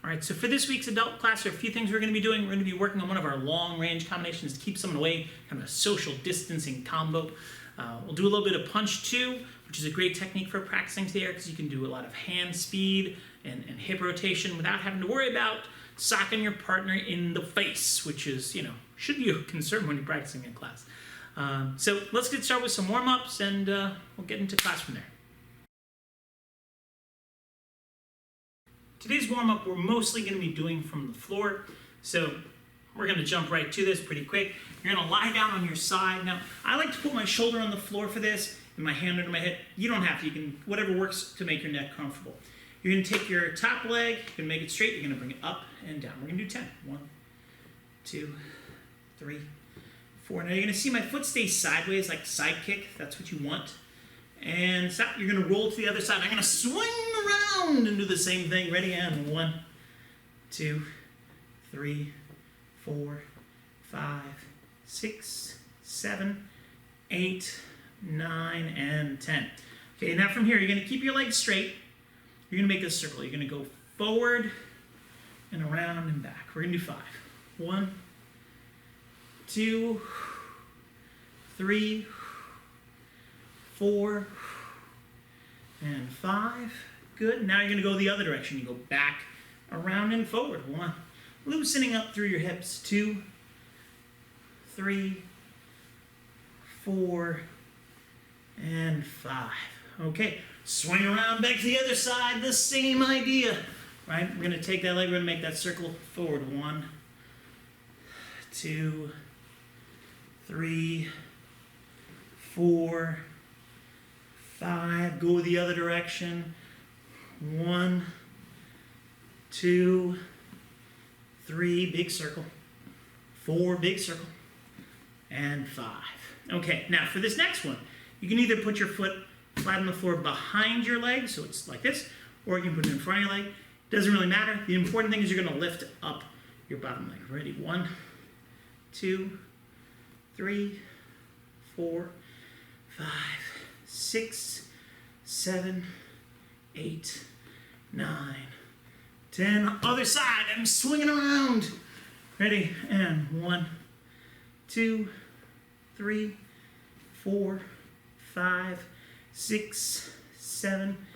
All right, so for this week's adult class, there are a few things we're going to be doing. We're going to be working on one of our long-range combinations to keep someone away, kind of a social distancing combo. We'll do a little bit of punch two, which is a great technique for practicing today because you can do a lot of hand speed and hip rotation without having to worry about socking your partner in the face, which is, should be a concern when you're practicing in class. So let's get started with some warm-ups and we'll get into class from there. Today's warm-up we're mostly going to be doing from the floor, so we're going to jump right to this pretty quick. You're going to lie down on your side. Now, I like to put my shoulder on the floor for this and my hand under my head. You don't have to. You can, whatever works to make your neck comfortable. You're going to take your top leg, you're going to make it straight, you're going to bring it up and down. We're going to do 10. 1, 2, 3, 4. Now you're going to see my foot stay sideways like side kick. That's what you want. And stop. You're going to roll to the other side. I'm going to swing around and do the same thing. Ready? And 1, 2, 3, 4, 5, 6, 7, 8, 9, and 10. Okay, now from here, you're going to keep your legs straight. You're going to make a circle. You're going to go forward and around and back. We're going to do 5. 1, 2, 3, 4, and 5. Good. Now you're going to go the other direction. You go back, around, and forward. 1. Loosening up through your hips. 2, 3, 4, and 5. Okay. Swing around back to the other side. The same idea. Right? We're going to take that leg. We're going to make that circle forward. 1, 2, 3, 4, 5. Go the other direction. 1, 2, 3. Big circle. 4. Big circle. And 5. Okay, now for this next one, you can either put your foot flat on the floor behind your leg, so it's like this, or you can put it in front of your leg. Doesn't really matter. The important thing is you're going to lift up your bottom leg. Ready? 1, 2, 3, 4, 5, 6, 7, 8, 9, 10. Other side. I'm swinging around. Ready? And 1, 2, 3, 4, 5, 6, 7,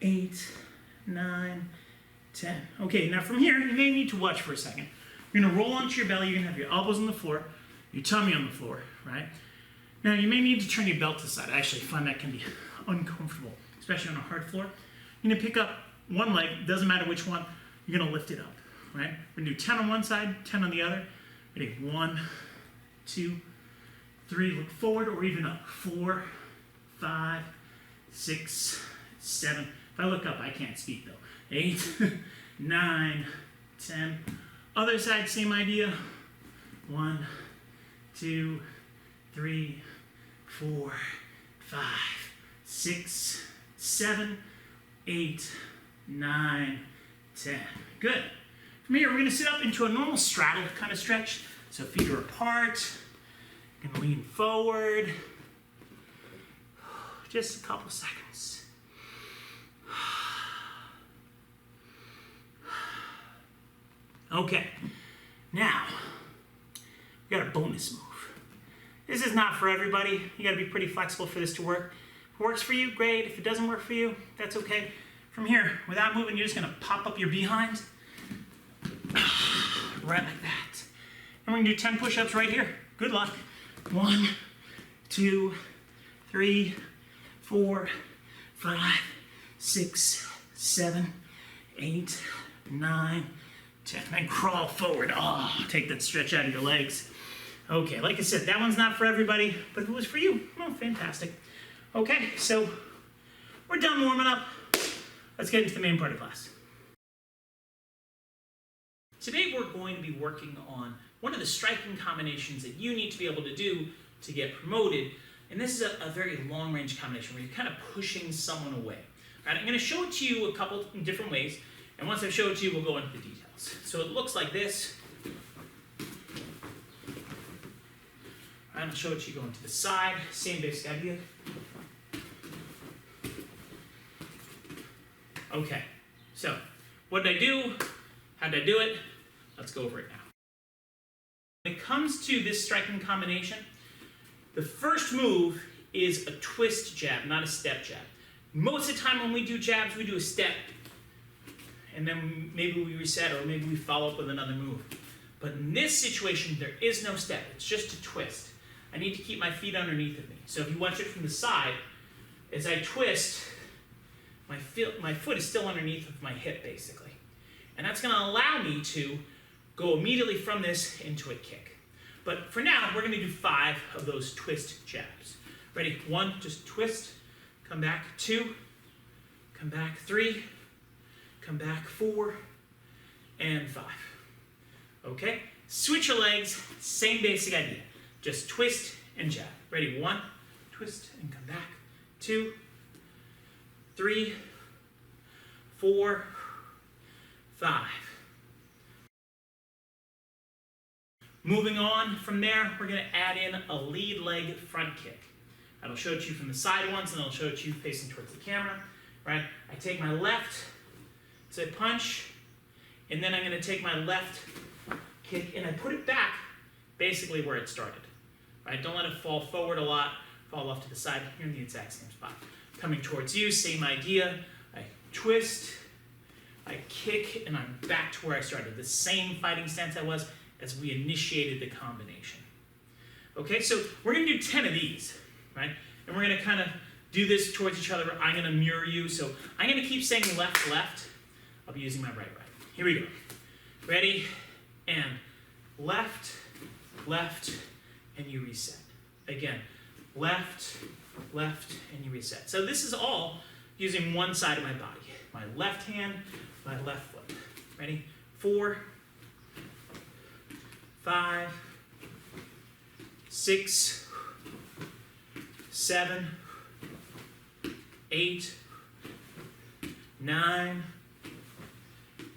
8, 9, 10. Okay, now from here, you may need to watch for a second. You're going to roll onto your belly. You're going to have your elbows on the floor, your tummy on the floor, right? Now, you may need to turn your belt to the side. I actually find that can be uncomfortable, especially on a hard floor. You're going to pick up one leg, doesn't matter which one, you're going to lift it up, right? We're going to do 10 on one side, 10 on the other. Ready? 1, 2, 3, look forward or even up. 4, 5, 6, 7. If I look up, I can't speak though. 8, 9, 10. Other side, same idea. 1, 2, 3, 4, 5, 6, 7, 8, 9, 10. Good. From here, we're going to sit up into a normal straddle kind of stretch. So feet are apart. You can lean forward. Just a couple seconds. Okay. Now, we got a bonus move. This is not for everybody. You got to be pretty flexible for this to work. If it works for you, great. If it doesn't work for you, that's okay. From here, without moving, you're just going to pop up your behind. Right like that. And we're going to do 10 push-ups right here. Good luck. 1, 2, 3, 4, 5, 6, 7, 8, 9, 10. And crawl forward. Oh, take that stretch out of your legs. Okay, like I said, that one's not for everybody, but if it was for you, well, fantastic. Okay, so we're done warming up. Let's get into the main part of class. Today we're going to be working on one of the striking combinations that you need to be able to do to get promoted. And this is a very long-range combination where you're kind of pushing someone away. All right, I'm going to show it to you a couple different ways. And once I show it to you, we'll go into the details. So it looks like this. All right, I'll show it to you going to the side. Same basic idea. Okay, so what did I do? How'd I do it? Let's go over it now. When it comes to this striking combination, the first move is a twist jab, not a step jab. Most of the time when we do jabs, we do a step, and then maybe we reset, or maybe we follow up with another move. But in this situation, there is no step. It's just a twist. I need to keep my feet underneath of me. So if you watch it from the side, as I twist, my foot is still underneath of my hip, basically. And that's going to allow me to go immediately from this into a kick. But for now, we're going to do 5 of those twist jabs. Ready? 1, just twist, come back. 2, come back. 3, come back. 4, and 5. Okay? Switch your legs, same basic idea. Just twist and jab. Ready? 1, twist and come back. 2, 3, 4, 5. Moving on from there, we're going to add in a lead leg front kick. I'll show it to you from the side once, and I'll show it to you facing towards the camera. Right? I take my left, so I punch, and then I'm going to take my left kick, and I put it back basically where it started. Right? Don't let it fall forward a lot, fall off to the side. You're in the exact same spot. Coming towards you, same idea. I twist, I kick, and I'm back to where I started. The same fighting stance I was as we initiated the combination. Okay, so we're going to do 10 of these, right? And we're going to kind of do this towards each other. I'm going to mirror you. So I'm going to keep saying left, left. I'll be using my right. Here we go. Ready? And left, left, and you reset. Again, left, left, and you reset. So this is all using one side of my body. My left hand, my left foot. Ready? 4, 5, 6, 7, 8, 9,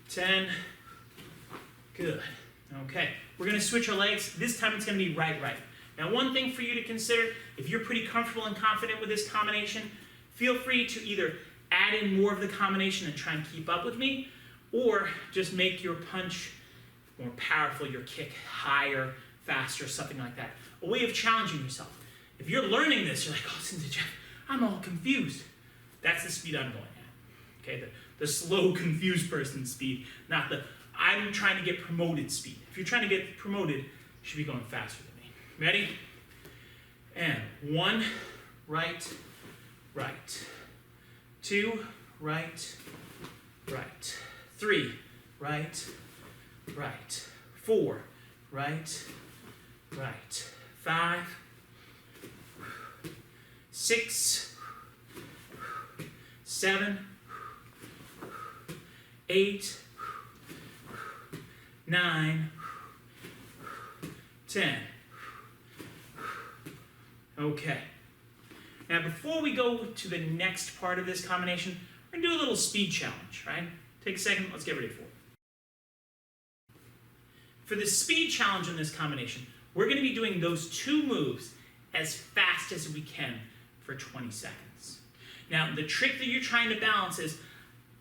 10. Good. Okay. We're going to switch our legs. This time it's going to be right, right. Now, one thing for you to consider, if you're pretty comfortable and confident with this combination, feel free to either add in more of the combination and try and keep up with me, or just make your punch more powerful, your kick higher, faster, something like that. A way of challenging yourself. If you're learning this, you're like, oh, listen, Jeff, I'm all confused. That's the speed I'm going at. Okay, the slow, confused person speed, not the I'm trying to get promoted speed. If you're trying to get promoted, you should be going faster than me. Ready? And 1, right, right. 2, right, right. 3, right, right. 4, right, right. 5, 6, 7, 8, 9, 10. Okay. Now before we go to the next part of this combination, we're going to do a little speed challenge, right? Take a second, let's get ready for it. For the speed challenge in this combination, we're going to be doing those 2 moves as fast as we can for 20 seconds. Now the trick that you're trying to balance is,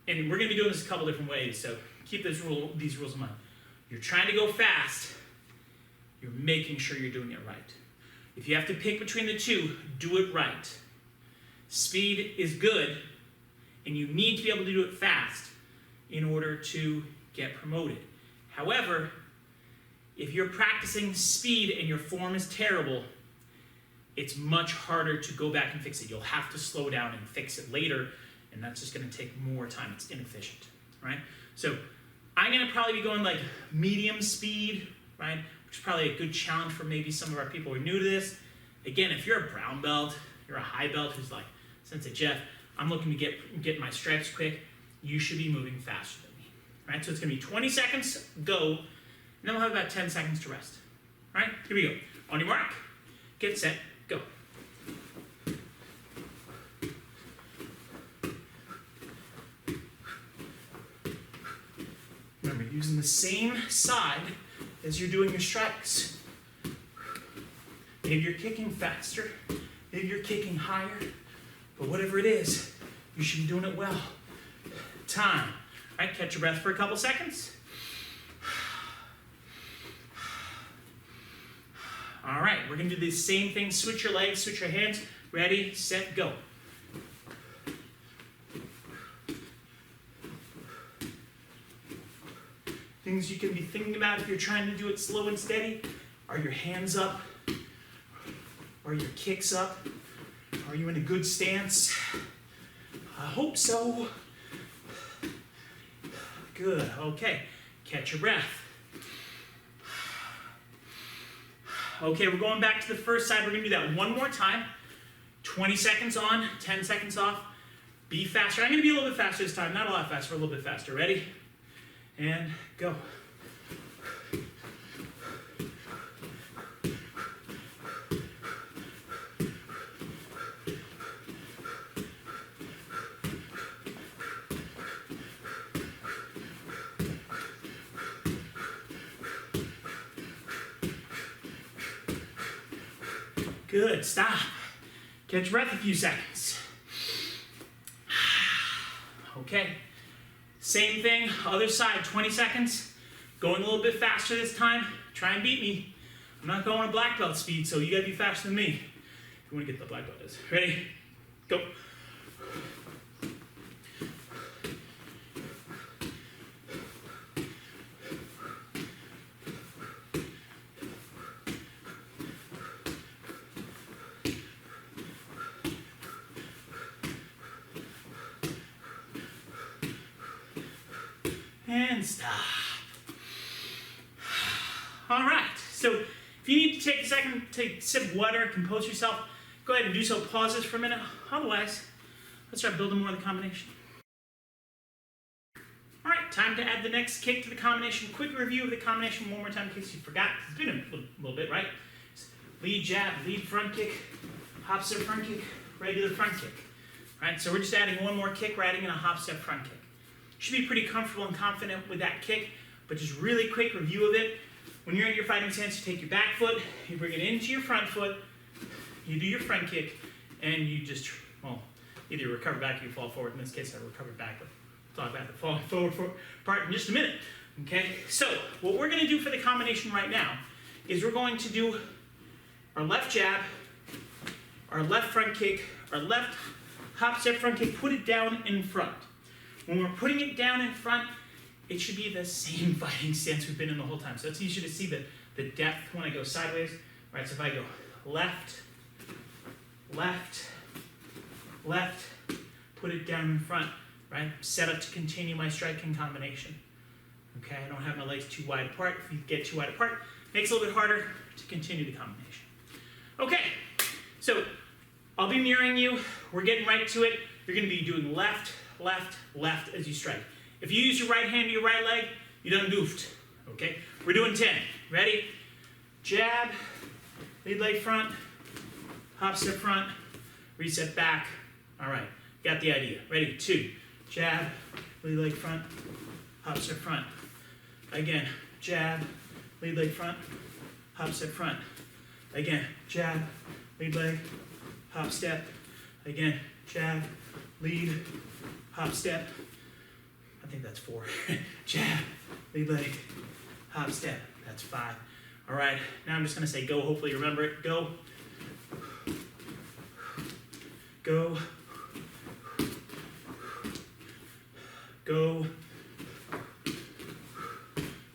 and we're going to be doing this a couple different ways, so keep these rules in mind. You're trying to go fast, you're making sure you're doing it right. If you have to pick between the 2, do it right. Speed is good, and you need to be able to do it fast in order to get promoted. However, if you're practicing speed and your form is terrible, it's much harder to go back and fix it. You'll have to slow down and fix it later, and that's just going to take more time. It's inefficient, right? So I'm going to probably be going like medium speed, right? Which is probably a good challenge for maybe some of our people who are new to this. Again, if you're a brown belt, you're a high belt who's like, Sensei Jeff, I'm looking to get my stripes quick, you should be moving faster than me, right? So it's going to be 20 seconds, go, and then we'll have about 10 seconds to rest. All right, here we go. On your mark, get set, go. Remember, using the same side as you're doing your strikes. Maybe you're kicking faster, maybe you're kicking higher, but whatever it is, you should be doing it well. Time. All right, catch your breath for a couple seconds. All right, we're gonna do the same thing. Switch your legs, switch your hands. Ready, set, go. Things you can be thinking about if you're trying to do it slow and steady. Are your hands up? Are your kicks up? Are you in a good stance? I hope so. Good, okay. Catch your breath. Okay, we're going back to the first side. We're gonna do that one more time. 20 seconds on, 10 seconds off. Be faster. I'm gonna be a little bit faster this time. Not a lot faster, a little bit faster. Ready? And go. Good, stop. Catch your breath a few seconds. Okay, same thing, other side, 20 seconds. Going a little bit faster this time. Try and beat me. I'm not going at black belt speed, so you gotta be faster than me. If you wanna get the black belt is. Ready? Go. And stop. All right, so if you need to take a second, take a sip of water, compose yourself, go ahead and do so. Pause this for a minute. Otherwise, let's start building more of the combination. All right, time to add the next kick to the combination. Quick review of the combination one more time in case you forgot. It's been a little bit, right? Lead jab, lead front kick, hop step front kick, regular front kick. All right, so we're just adding one more kick. We're adding in a hop step front kick. Should be pretty comfortable and confident with that kick, but just really quick review of it. When you're in your fighting stance, you take your back foot, you bring it into your front foot, you do your front kick, and you just, well, either you recover back or you fall forward. In this case, I recovered back, but we'll talk about the falling forward part in just a minute. Okay, so what we're gonna do for the combination right now is we're going to do our left jab, our left front kick, our left hop step front kick, put it down in front. When we're putting it down in front, it should be the same fighting stance we've been in the whole time. So it's easier to see the depth when I go sideways. All right, so if I go left, left, left, put it down in front, right? Set up to continue my striking combination. Okay, I don't have my legs too wide apart. If you get too wide apart, it makes it a little bit harder to continue the combination. Okay, so I'll be mirroring you. We're getting right to it. You're gonna be doing left, left, left as you strike. If you use your right hand to your right leg, you done goofed, okay? We're doing 10. Ready? Jab, lead leg front, hop step front, reset back. All right, got the idea. Ready? 2. Jab, lead leg front, hop step front. Again, jab, lead leg front, hop step front. Again, jab, lead leg, hop step. Again, jab, lead, hop step. I think that's 4. Jab, lead leg, hop step. That's 5. All right, now I'm just gonna say go. Hopefully you remember it. Go. Go. Go.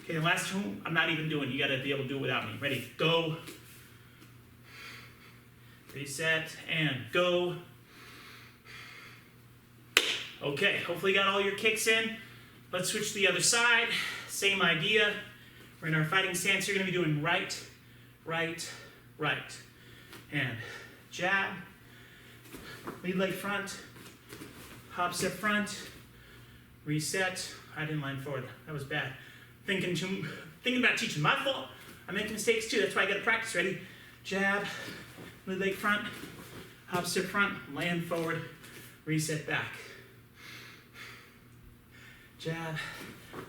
Okay, the last two I'm not even doing. You gotta be able to do it without me. Ready? Go. Reset and go. Okay, hopefully you got all your kicks in. Let's switch to the other side. Same idea. We're in our fighting stance. You're gonna be doing right, right, right. And jab, lead leg front, hop step front, reset. I didn't line forward, that was bad. Thinking about teaching, my fault. I make mistakes too, that's why I gotta practice. Ready? Jab, lead leg front, hop step front, land forward, reset back. Jab,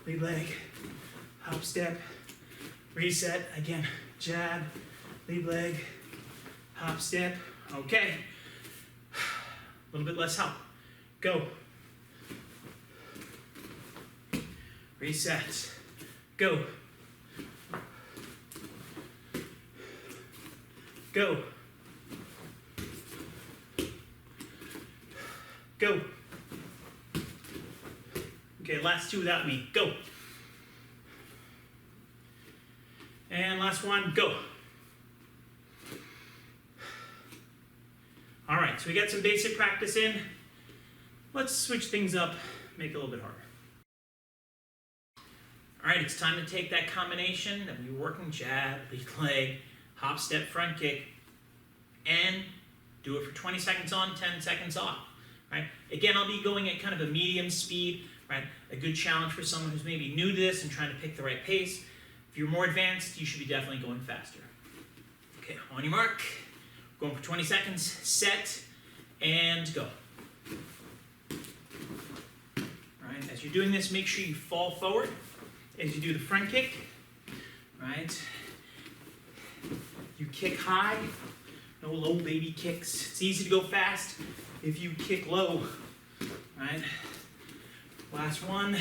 lead leg, hop step, reset, again, jab, lead leg, hop step, okay. A little bit less help, go. Reset, go. Go. Go. Okay, last two without me. Go. And last one, go. All right, so we got some basic practice in. Let's switch things up, make it a little bit harder. All right, it's time to take that combination that we were working, jab, lead leg, hop, step, front kick, and do it for 20 seconds on, 10 seconds off, right? Again, I'll be going at kind of a medium speed, right? A good challenge for someone who's maybe new to this and trying to pick the right pace. If you're more advanced, you should be definitely going faster. Okay, on your mark, going for 20 seconds, set, and go. All right, as you're doing this, make sure you fall forward as you do the front kick, right? You kick high, no low baby kicks. It's easy to go fast if you kick low, right? Last one.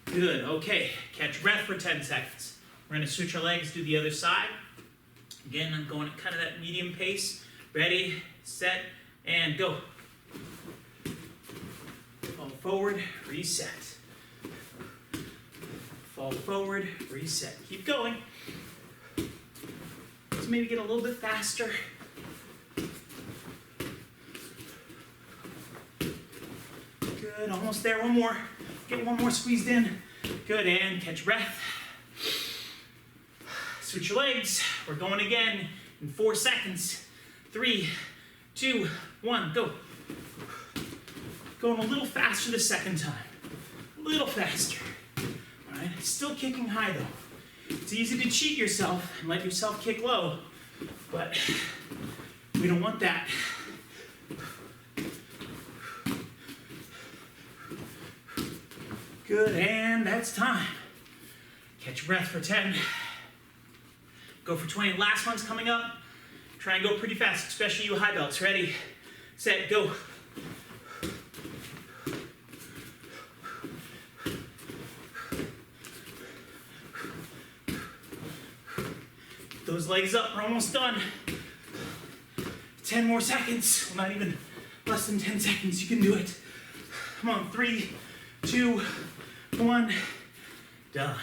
Good, okay. Catch breath for 10 seconds. We're gonna switch our legs, do the other side. Again, I'm going at kind of that medium pace. Ready, set, and go. Fall forward, reset. Fall forward, reset. Keep going. Let's maybe get a little bit faster. Good, almost there, one more. Get one more squeezed in. Good, and catch breath. Switch your legs. We're going again in 4 seconds. 3, 2, 1, go. Going a little faster the second time. A little faster. All right, still kicking high though. It's easy to cheat yourself and let yourself kick low, but we don't want that. Good, and that's time. Catch your breath for 10. Go for 20. Last one's coming up. Try and go pretty fast, especially you high belts. Ready, set, go. Those legs up, we're almost done. 10 more seconds. Well, not even less than 10 seconds, you can do it. Come on, 3, 2, 1, done.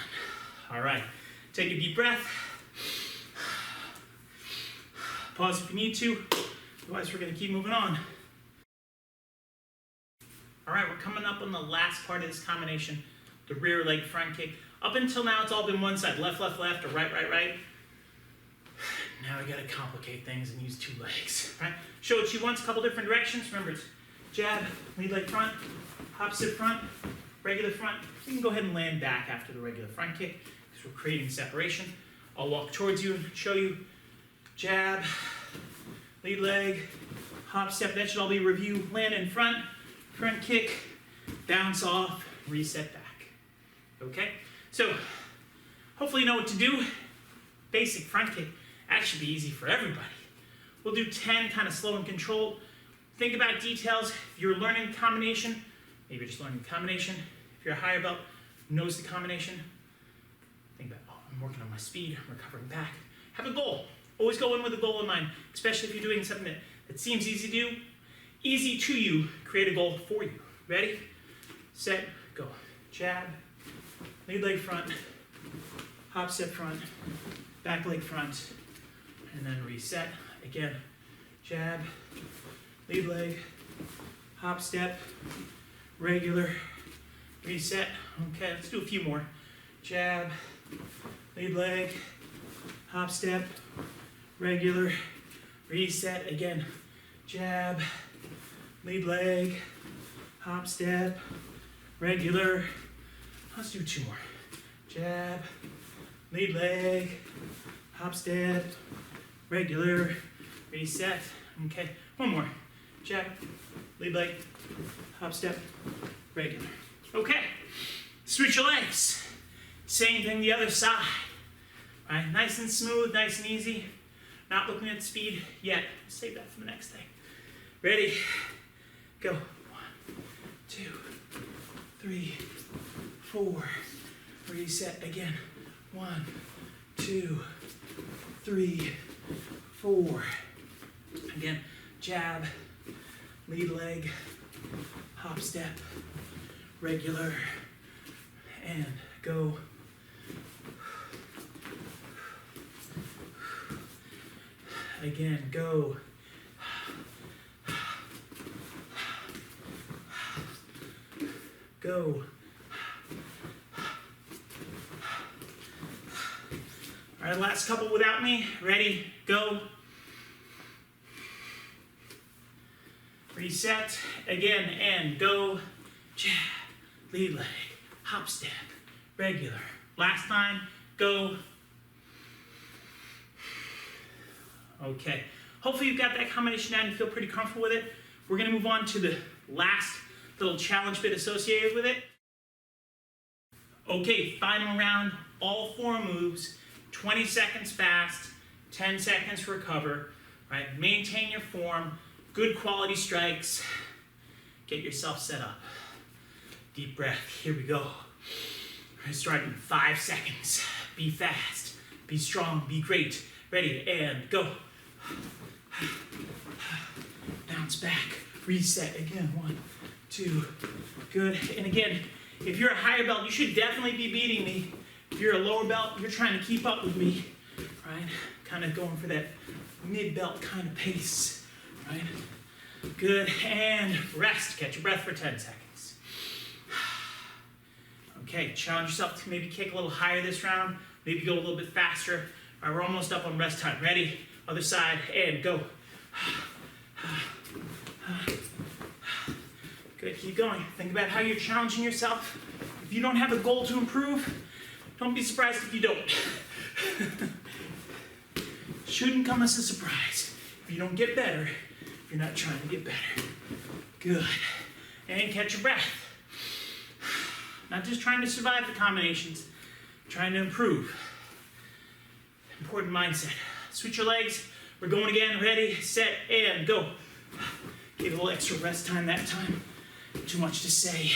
All right, take a deep breath. Pause if you need to, otherwise we're gonna keep moving on. All right, we're coming up on the last part of this combination, the rear leg front kick. Up until now, it's all been one side, left, left, left, or right, right, right. Now we gotta complicate things and use 2 legs, right? Show it to you once, a couple different directions. Remember, it's jab, lead leg front, hop, sit front, regular front. You can go ahead and land back after the regular front kick because we're creating separation. I'll walk towards you and show you jab, lead leg, hop, step. That should all be review. Land in front, front kick, bounce off, reset back. Okay? So, hopefully you know what to do. Basic front kick. That should be easy for everybody. We'll do 10 kind of slow and controlled. Think about details. If you're learning combination, maybe you're just learning the combination. If you're a higher belt, knows the combination. Think about, oh, I'm working on my speed, I'm recovering back. Have a goal. Always go in with a goal in mind, especially if you're doing something that seems easy to do. Easy to you, create a goal for you. Ready, set, go. Jab, lead leg front, hop, step front, back leg front, and then reset. Again, jab, lead leg, hop, step, regular, reset. Okay, let's do a few more. Jab, lead leg, hop, step, regular, reset. Again, jab, lead leg, hop, step, regular. Let's do 2 more. Jab, lead leg, hop, step, regular, reset. Okay, 1 more. Jab, lead leg, hop, step, regular. Okay, switch your legs. Same thing the other side. All right, nice and smooth, nice and easy. Not looking at speed yet. Save that for the next thing. Ready, go. 1, 2, 3, 4. Reset again. 1, 2, 3, 4. Again, jab, lead leg, hop step, regular, and go. Again, go. Go. All right, last couple without me. Ready, go. Reset, again, and go. Jab, lead leg, hop step, regular. Last time, go. Okay, hopefully you've got that combination down and you feel pretty comfortable with it. We're gonna move on to the last little challenge bit associated with it. Okay, final round, all 4 moves, 20 seconds fast, 10 seconds recover, right? Maintain your form, good quality strikes. Get yourself set up. Deep breath, here we go. We're starting in 5 seconds. Be fast, be strong, be great. Ready, and go. Bounce back, reset again, 1, 2, good. And again, if you're a higher belt, you should definitely be beating me. If you're a lower belt, you're trying to keep up with me, right? Kind of going for that mid-belt kind of pace, right? Good, and rest. Catch your breath for 10 seconds. Okay, challenge yourself to maybe kick a little higher this round, maybe go a little bit faster. All right, we're almost up on rest time. Ready? Other side, and go. Good, keep going. Think about how you're challenging yourself. If you don't have a goal to improve, don't be surprised if you don't. Shouldn't come as a surprise if you don't get better, if you're not trying to get better. Good. And catch your breath. Not just trying to survive the combinations, trying to improve. Important mindset. Switch your legs. We're going again. Ready, set, and go. Give a little extra rest time that time. Too much to say.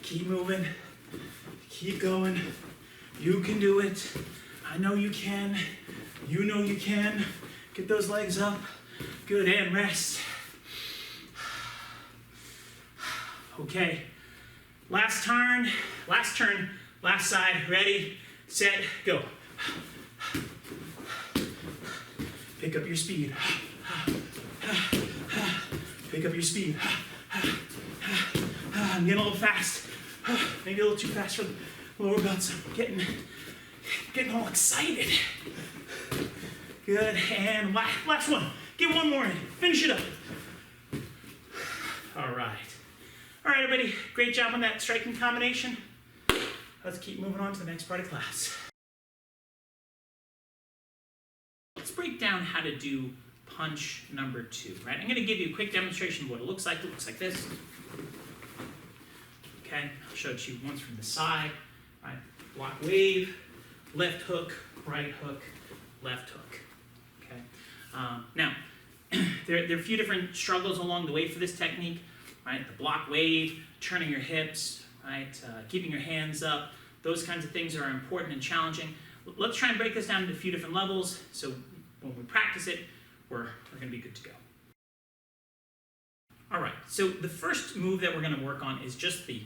Keep moving. Keep going. You can do it. I know you can. You know you can. Get those legs up. Good, and rest. Okay. Last turn. Last side. Ready, set, go. Pick up your speed. Pick up your speed. I'm getting a little fast. Maybe a little too fast for the lower belts. I'm getting all excited. Good, and last one. Get one more in. Finish it up. All right. All right, everybody. Great job on that striking combination. Let's keep moving on to the next part of class. Let's break down how to do punch number 2, right? I'm going to give you a quick demonstration of what it looks like. It looks like this. Okay, I'll show it to you once from the side, right? Block wave, left hook, right hook, left hook. Okay. Now, there are a few different struggles along the way for this technique, right? The block wave, turning your hips, right? Keeping your hands up. Those kinds of things are important and challenging. Let's try and break this down into a few different levels, so when we practice it, we're going to be good to go. All right, so the first move that we're going to work on is just the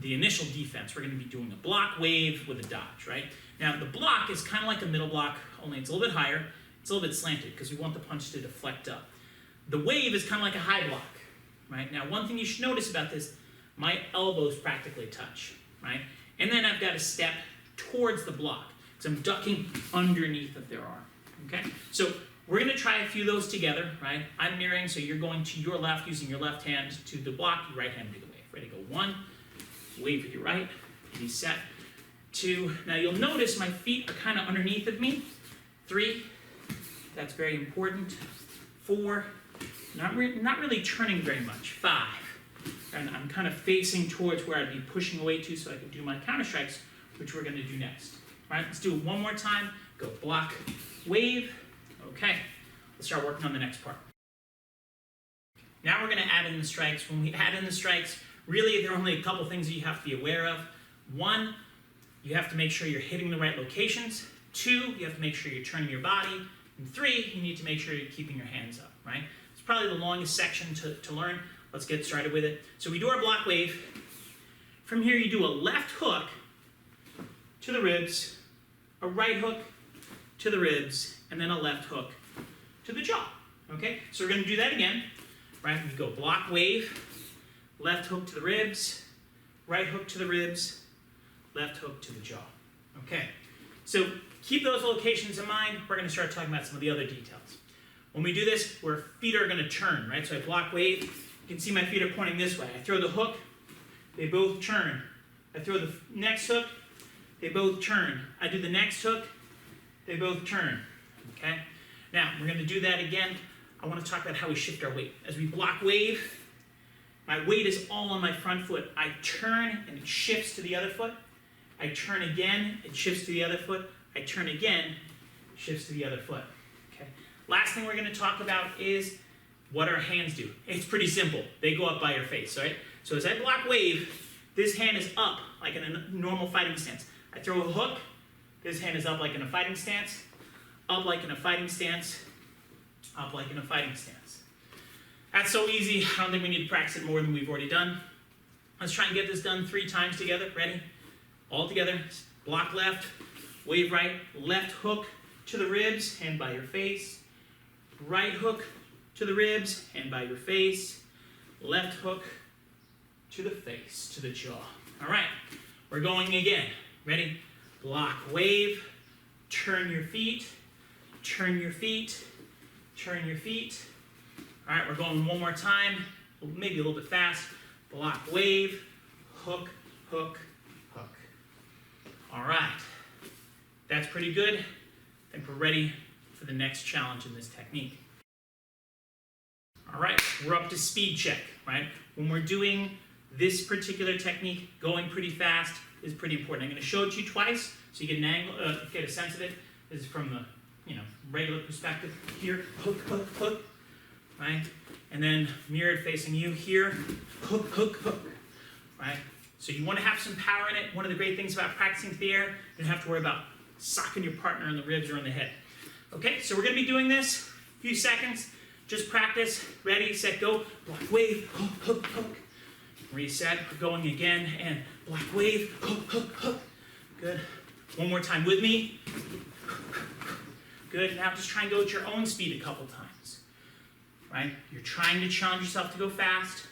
initial defense. We're going to be doing a block wave with a dodge, right? Now, the block is kind of like a middle block, only it's a little bit higher. It's a little bit slanted because we want the punch to deflect up. The wave is kind of like a high block, right? Now, one thing you should notice about this, my elbows practically touch, right? And then I've got to step towards the block because I'm ducking underneath of their arm, okay? So we're going to try a few of those together, right? I'm mirroring, so you're going to your left using your left hand to the block, your right hand to the wave. Ready, go 1, wave with your right, reset, 2. Now you'll notice my feet are kind of underneath of me. 3, that's very important. 4, not really turning very much. 5, and I'm kind of facing towards where I'd be pushing away to so I can do my counter strikes, which we're going to do next. All right, let's do it one more time. Go block, wave. Okay, let's start working on the next part. Now we're going to add in the strikes. When we add in the strikes, really there are only a couple things that you have to be aware of. One, you have to make sure you're hitting the right locations. 2, you have to make sure you're turning your body. And 3, you need to make sure you're keeping your hands up, right? It's probably the longest section to learn. Let's get started with it. So we do our block wave. From here, you do a left hook to the ribs, a right hook to the ribs, and then a left hook to the jaw, okay? So we're gonna do that again, right? We go block wave, left hook to the ribs, right hook to the ribs, left hook to the jaw, okay? So keep those locations in mind. We're gonna start talking about some of the other details. When we do this, our feet are gonna turn, right? So I block wave, you can see my feet are pointing this way. I throw the hook, they both turn. I throw the next hook, they both turn. I do the next hook, they both turn, okay? Now, we're gonna do that again. I wanna talk about how we shift our weight. As we block wave, my weight is all on my front foot. I turn and it shifts to the other foot. I turn again, it shifts to the other foot. I turn again, shifts to the other foot, okay? Last thing we're gonna talk about is what our hands do. It's pretty simple. They go up by your face, right? So as I block wave, this hand is up like in a normal fighting stance. I throw a hook, this hand is up like in a fighting stance, up like in a fighting stance, up like in a fighting stance. That's so easy, I don't think we need to practice it more than we've already done. Let's try and get this done 3 times together. Ready? All together. Block left, wave right, left hook to the ribs, hand by your face. Right hook to the ribs, hand by your face. Left hook to the face, to the jaw. All right, we're going again. Ready? Block wave, turn your feet, turn your feet, turn your feet. All right, we're going one more time, maybe a little bit fast. Block wave, hook, hook, hook. All right, that's pretty good. I think we're ready for the next challenge in this technique. All right, we're up to speed check, right? When we're doing this particular technique, going pretty fast is pretty important. I'm going to show it to you twice so you get an angle, get a sense of it. This is from the regular perspective. Here, hook, hook, hook, right? And then mirrored facing you here, hook, hook, hook, right? So you want to have some power in it. One of the great things about practicing the air, you don't have to worry about socking your partner in the ribs or in the head. Okay, so we're going to be doing this a few seconds. Just practice. Ready, set, go. Block wave, hook, hook, hook. Reset, we're going again, and block wave, hook, hook, hook. Good. One more time with me. Good. Now just try and go at your own speed a couple times. Right? You're trying to challenge yourself to go fast.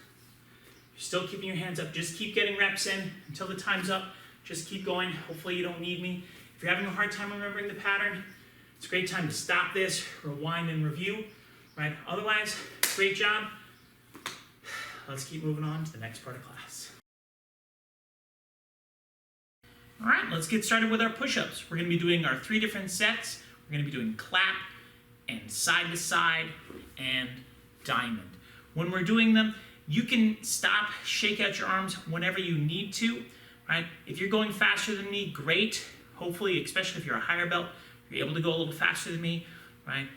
You're still keeping your hands up. Just keep getting reps in until the time's up. Just keep going. Hopefully you don't need me. If you're having a hard time remembering the pattern, it's a great time to stop this, rewind and review. Right? Otherwise, great job. Let's keep moving on to the next part of class. All right, let's get started with our push-ups. We're going to be doing our 3 different sets. We're going to be doing clap and side to side and diamond. When we're doing them, you can stop, shake out your arms whenever you need to, right? If you're going faster than me, great. Hopefully, especially if you're a higher belt, you're able to go a little faster than me, right?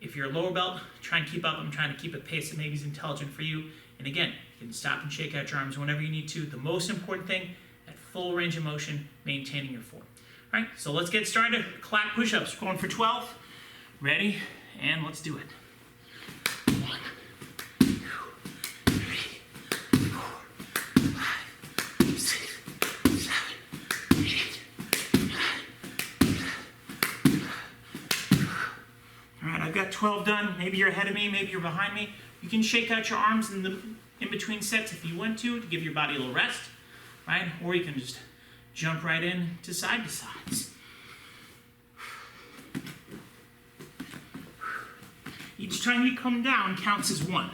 If you're a lower belt, try and keep up. I'm trying to keep a pace that maybe is intelligent for you. And again, you can stop and shake out your arms whenever you need to. The most important thing, at full range of motion, maintaining your form. All right, so let's get started. Clap push-ups, going for 12. Ready? And let's do it. 1, 2, 3, 4, 5, 6, 7, 8, 9. All right, I've got 12 done. Maybe you're ahead of me, maybe you're behind me. You can shake out your arms in between sets if you want to give your body a little rest, right? Or you can just jump right in to sides. Each time you come down counts as 1.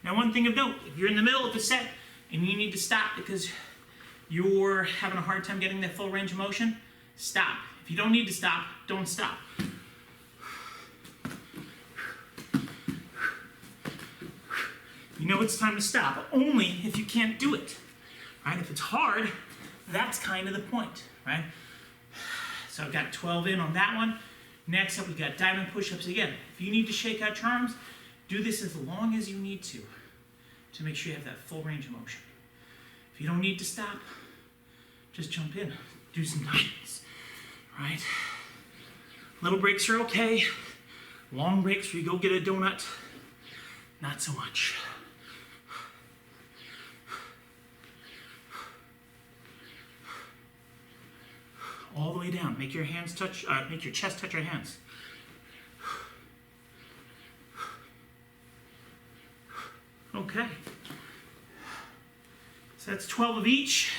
Now, one thing of note, if you're in the middle of a set and you need to stop because you're having a hard time getting that full range of motion, stop. If you don't need to stop, don't stop. You know it's time to stop, only if you can't do it, right? If it's hard, that's kind of the point, right? So I've got 12 in on that one. Next up, we've got diamond push-ups again. If you need to shake out your arms, do this as long as you need to make sure you have that full range of motion. If If you don't need to stop, just jump in, do some diamonds, right? Little breaks are okay. Long breaks where you go get a donut, not so much. All the way down. Make your hands touch. Make your chest touch your hands. Okay. So that's 12 of each.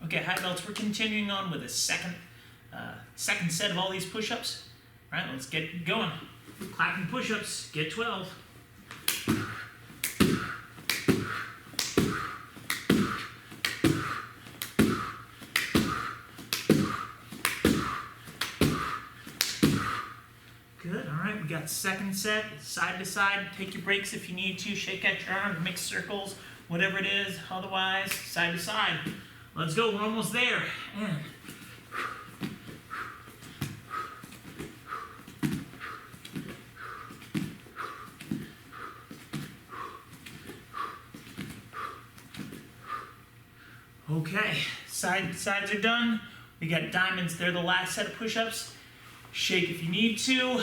Okay, high belts. We're continuing on with a second set of all these push-ups. All right, let's get going. Clapping push-ups. Get 12. Good, all right, we got second set, side to side. Take your breaks if you need to. Shake out your arms, mix circles, whatever it is. Otherwise, side to side. Let's go, we're almost there. And okay, sides are done. We got diamonds. They're the last set of push-ups. Shake if you need to.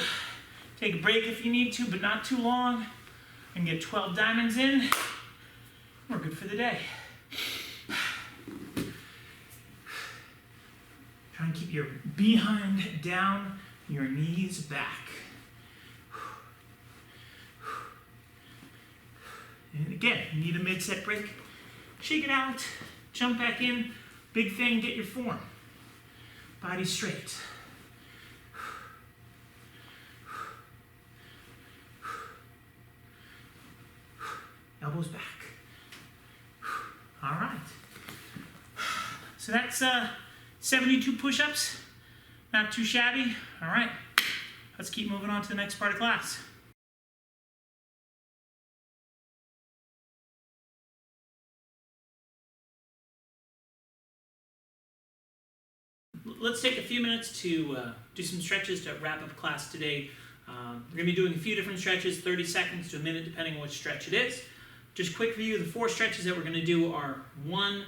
Take a break if you need to, but not too long. And get 12 diamonds in. We're good for the day. Try and keep your behind down, your knees back. And again, you need a mid-set break. Shake it out. Jump back in. Big thing, get your form. Body straight. Elbows back. All right. So that's 72 push-ups. Not too shabby. All right. Let's keep moving on to the next part of class. Let's take a few minutes to do some stretches to wrap up class today. We're going to be doing a few different stretches, 30 seconds to a minute, depending on which stretch it is. Just quick review, the 4 stretches that we're going to do are 1,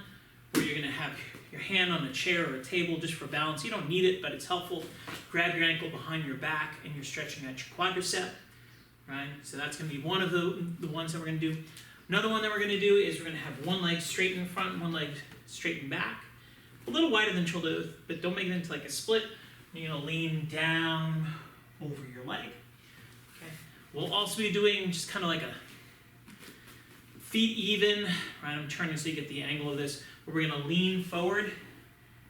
where you're going to have your hand on a chair or a table just for balance. You don't need it, but it's helpful. Grab your ankle behind your back and you're stretching at your quadricep, right? So that's going to be one of the ones that we're going to do. Another one that we're going to do is we're going to have one leg straight in front, one leg straight in back. A little wider than shoulder width, but don't make it into like a split. You're going to lean down over your leg. Okay. We'll also be doing just kind of like a feet even, right? I'm turning so you get the angle of this. Where we're going to lean forward,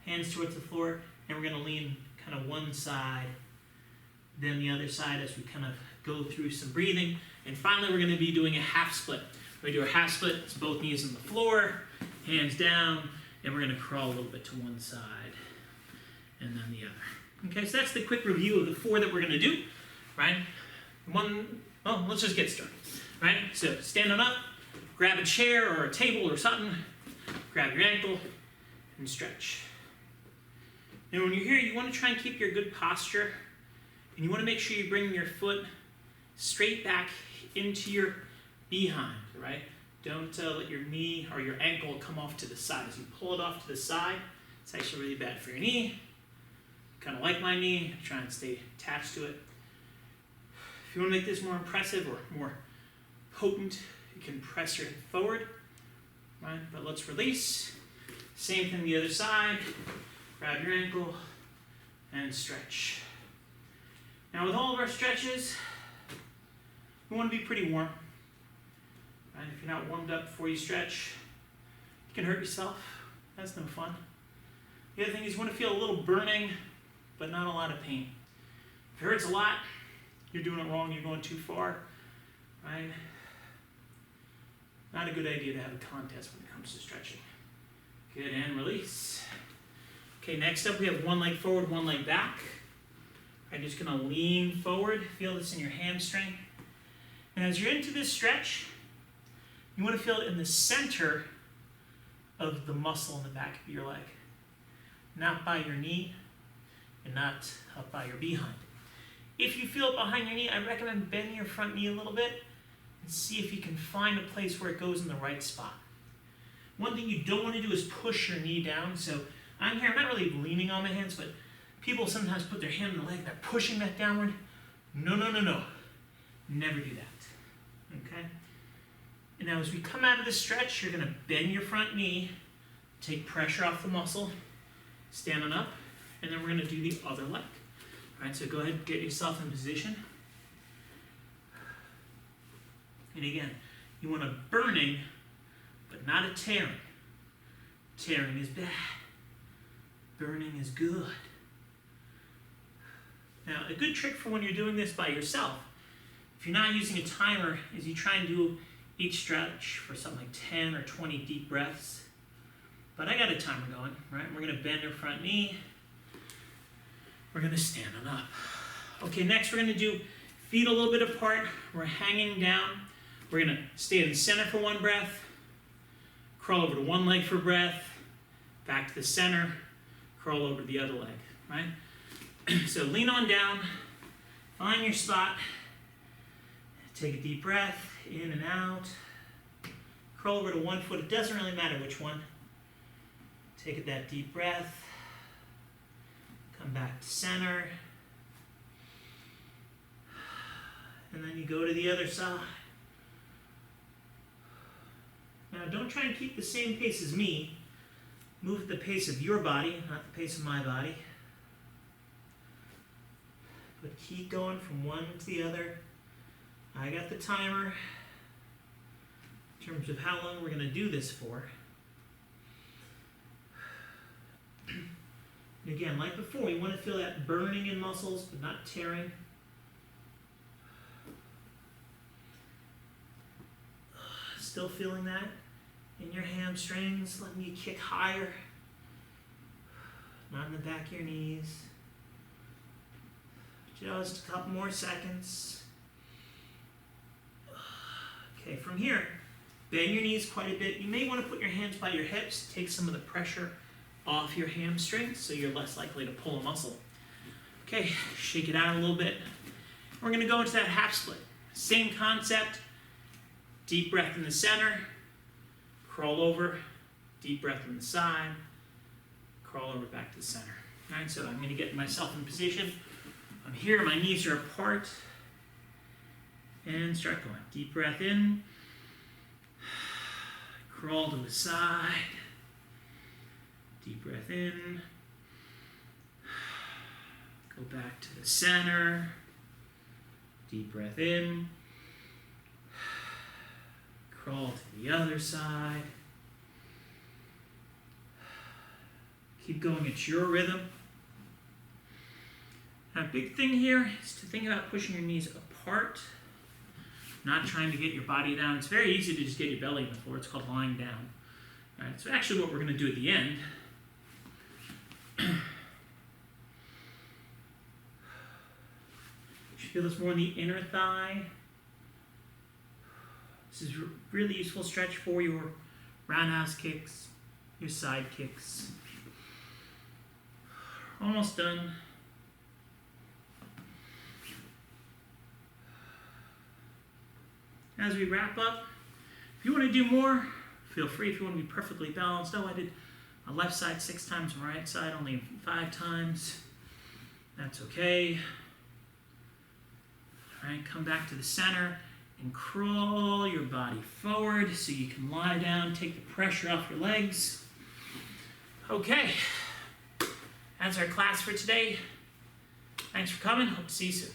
hands towards the floor, and we're going to lean kind of one side, then the other side as we kind of go through some breathing. And finally, we're going to be doing a half split. We do a half split, it's both knees on the floor, hands down, and we're going to crawl a little bit to one side and then the other. Okay, so that's the quick review of the 4 that we're going to do, right? Let's just get started, right? So standing up, grab a chair or a table or something, grab your ankle, and stretch. And when you're here, you want to try and keep your good posture, and you want to make sure you bring your foot straight back into your behind, right? Don't let your knee or your ankle come off to the side. As you pull it off to the side, it's actually really bad for your knee. Kind of like my knee, try and stay attached to it. If you want to make this more impressive or more potent, you can press your hip forward, right? But let's release. Same thing the other side. Grab your ankle and stretch. Now with all of our stretches, we want to be pretty warm. Right? If you're not warmed up before you stretch, you can hurt yourself. That's no fun. The other thing is you want to feel a little burning, but not a lot of pain. If it hurts a lot, you're doing it wrong, you're going too far, right? Not a good idea to have a contest when it comes to stretching. Good, and release. Okay, next up we have one leg forward, one leg back. I'm just gonna lean forward, feel this in your hamstring. And as you're into this stretch, you wanna feel it in the center of the muscle in the back of your leg. Not by your knee, and not up by your behind. If you feel it behind your knee, I recommend bending your front knee a little bit and see if you can find a place where it goes in the right spot. One thing you don't want to do is push your knee down. So I'm here, I'm not really leaning on my hands, but people sometimes put their hand on the leg and they're pushing that downward. No, no, no, no. Never do that. Okay? And now as we come out of this stretch, you're going to bend your front knee, take pressure off the muscle, stand on up, and then we're going to do the other leg. All right, so go ahead and get yourself in position. And again, you want a burning, but not a tearing. Tearing is bad. Burning is good. Now, a good trick for when you're doing this by yourself, if you're not using a timer, is you try and do each stretch for something like 10 or 20 deep breaths. But I got a timer going, right? We're going to bend our front knee. We're going to stand on up. Okay, next we're going to do feet a little bit apart. We're hanging down. We're going to stay in the center for one breath, crawl over to one leg for breath, back to the center, crawl over to the other leg, right? So lean on down, find your spot, take a deep breath, in and out, crawl over to one foot. It doesn't really matter which one. Take that deep breath, come back to center, and then you go to the other side. Now don't try and keep the same pace as me. Move at the pace of your body, not the pace of my body. But keep going from one to the other. I got the timer in terms of how long we're going to do this for. And again, like before, we want to feel that burning in muscles, but not tearing. Still feeling that in your hamstrings, letting you kick higher. Not in the back of your knees. Just a couple more seconds. Okay, from here, bend your knees quite a bit. You may want to put your hands by your hips, take some of the pressure off your hamstrings so you're less likely to pull a muscle. Okay, shake it out a little bit. We're going to go into that half split. Same concept. Deep breath in the center, crawl over, deep breath in the side, crawl over back to the center. All right, so I'm going to get myself in position. I'm here, my knees are apart, and start going. Deep breath in, crawl to the side, deep breath in, go back to the center, deep breath in, crawl to the other side. Keep going at your rhythm. Now, a big thing here is to think about pushing your knees apart, not trying to get your body down. It's very easy to just get your belly on the floor. It's called lying down. All right, so actually what we're going to do at the end. You feel this more in the inner thigh. This is a really useful stretch for your roundhouse kicks, your side kicks. Almost done. As we wrap up, if you want to do more, feel free. If you want to be perfectly balanced. Oh, I did my left side 6 times, my right side only 5 times. That's okay. All right, come back to the center and crawl your body forward so you can lie down, take the pressure off your legs. Okay, that's our class for today. Thanks for coming. Hope to see you soon.